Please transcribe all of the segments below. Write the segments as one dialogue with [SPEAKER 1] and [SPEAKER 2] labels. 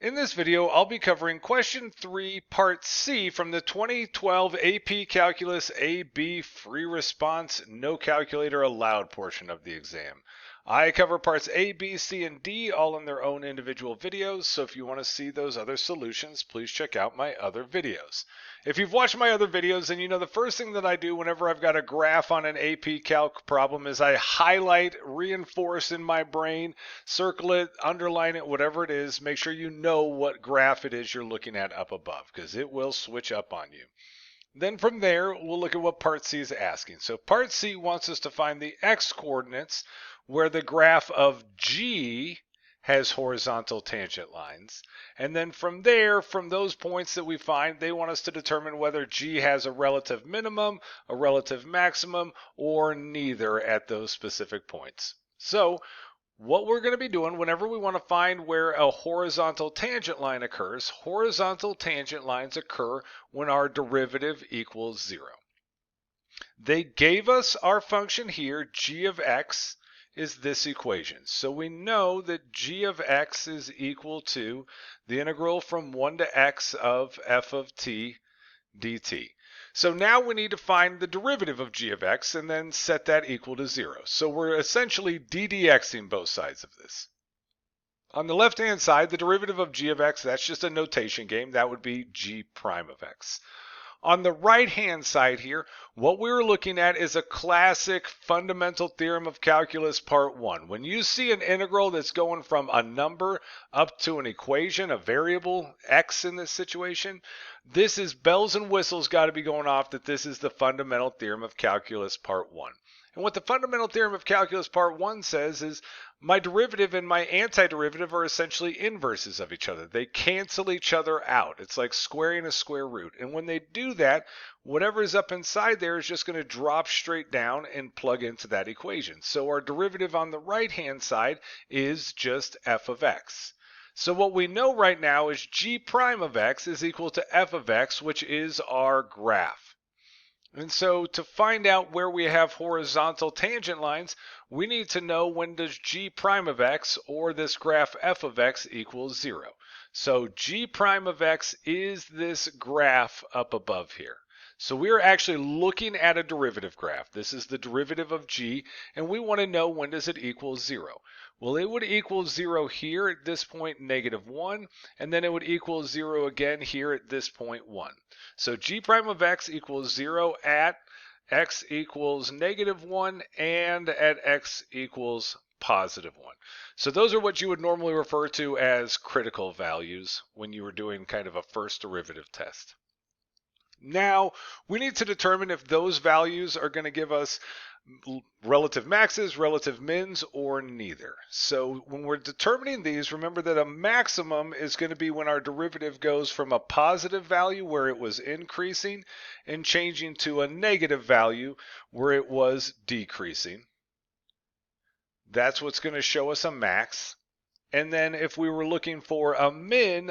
[SPEAKER 1] In this video, I'll be covering question 3, part C from the 2012 AP Calculus AB free response, no calculator allowed portion of the exam. I cover parts A, B, C, and D all in their own individual videos, so if you want to see those other solutions, please check out my other videos. If you've watched my other videos, then you know the first thing that I do whenever I've got a graph on an AP Calc problem is I highlight, reinforce in my brain, circle it, underline it, whatever it is. Make sure you know what graph it is you're looking at up above, because it will switch up on you. Then from there, we'll look at what part C is asking. So part C wants us to find the x coordinates where the graph of G has horizontal tangent lines. And then from there, from those points that we find, they want us to determine whether G has a relative minimum, a relative maximum, or neither at those specific points. So what we're going to be doing whenever we want to find where a horizontal tangent line occurs, horizontal tangent lines occur when our derivative equals 0. They gave us our function here, g of x is this equation. So we know that g of x is equal to the integral from 1 to x of f of t dt. So now we need to find the derivative of g of x and then set that equal to 0. So we're essentially ddxing both sides of this. On the left-hand side, the derivative of g of x, that's just a notation game. That would be g prime of x. On the right-hand side here, what we're looking at is a classic Fundamental Theorem of Calculus Part 1. When you see an integral that's going from a number up to an equation, a variable, x in this situation, this is bells and whistles got to be going off that this is the Fundamental Theorem of Calculus Part 1. And what the Fundamental Theorem of Calculus Part 1 says is my derivative and my antiderivative are essentially inverses of each other. They cancel each other out. It's like squaring a square root. And when they do that, whatever is up inside there is just going to drop straight down and plug into that equation. So our derivative on the right-hand side is just f of x. So what we know right now is g prime of x is equal to f of x, which is our graph. And so to find out where we have horizontal tangent lines, we need to know when does g prime of x or this graph f of x equals 0. So g prime of x is this graph up above here. So we are actually looking at a derivative graph. This is the derivative of g, and we want to know when does it equal 0. Well, it would equal 0 here at this point, -1, and then it would equal 0 again here at this point, 1. So g prime of x equals 0 at x equals -1 and at x equals +1. So those are what you would normally refer to as critical values when you were doing kind of a first derivative test. Now, we need to determine if those values are going to give us relative maxes, relative mins, or neither. So when we're determining these, remember that a maximum is going to be when our derivative goes from a positive value where it was increasing and changing to a negative value where it was decreasing. That's what's going to show us a max. And then if we were looking for a min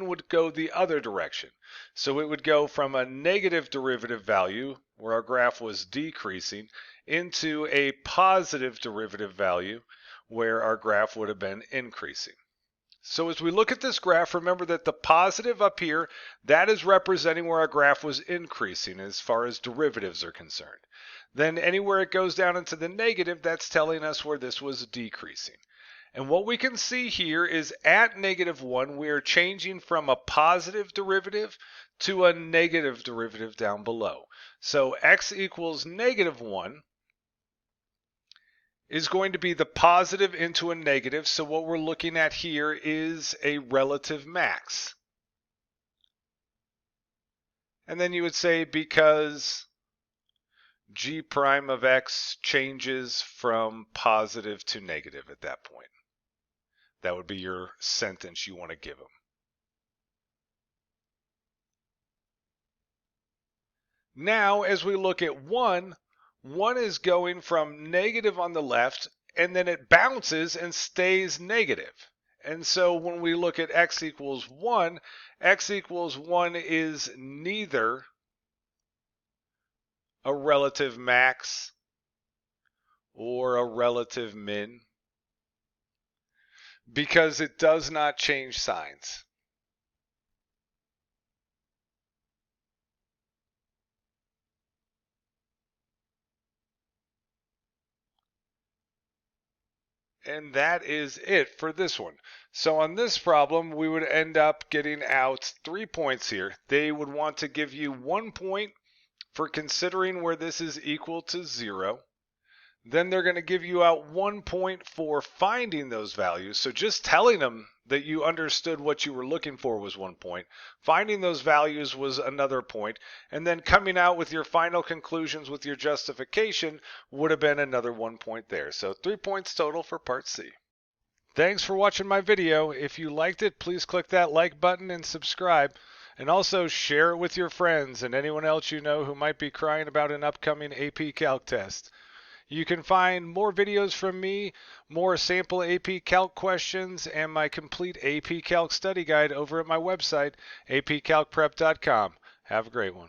[SPEAKER 1] would go the other direction. So it would go from a negative derivative value, where our graph was decreasing, into a positive derivative value, where our graph would have been increasing. So as we look at this graph, remember that the positive up here, that is representing where our graph was increasing as far as derivatives are concerned. Then anywhere it goes down into the negative, that's telling us where this was decreasing. And what we can see here is at -1, we are changing from a positive derivative to a negative derivative down below. So x equals -1 is going to be the positive into a negative. So what we're looking at here is a relative max. And then you would say because g prime of x changes from positive to negative at that point. That would be your sentence you want to give them. Now, as we look at 1 is going from negative on the left, and then it bounces and stays negative. And so when we look at x equals 1 is neither a relative max or a relative min, because it does not change signs. And that is it for this one. So on this problem, we would end up getting out 3 points here. They would want to give you 1 point for considering where this is equal to 0. Then they're going to give you out 1 point for finding those values. So just telling them that you understood what you were looking for was 1 point. Finding those values was another point. And then coming out with your final conclusions with your justification would have been another 1 point there. So 3 points total for part C. Thanks for watching my video. If you liked it, please click that like button and subscribe. And also share it with your friends and anyone else you know who might be crying about an upcoming AP Calc test. You can find more videos from me, more sample AP Calc questions, and my complete AP Calc study guide over at my website, apcalcprep.com. Have a great one.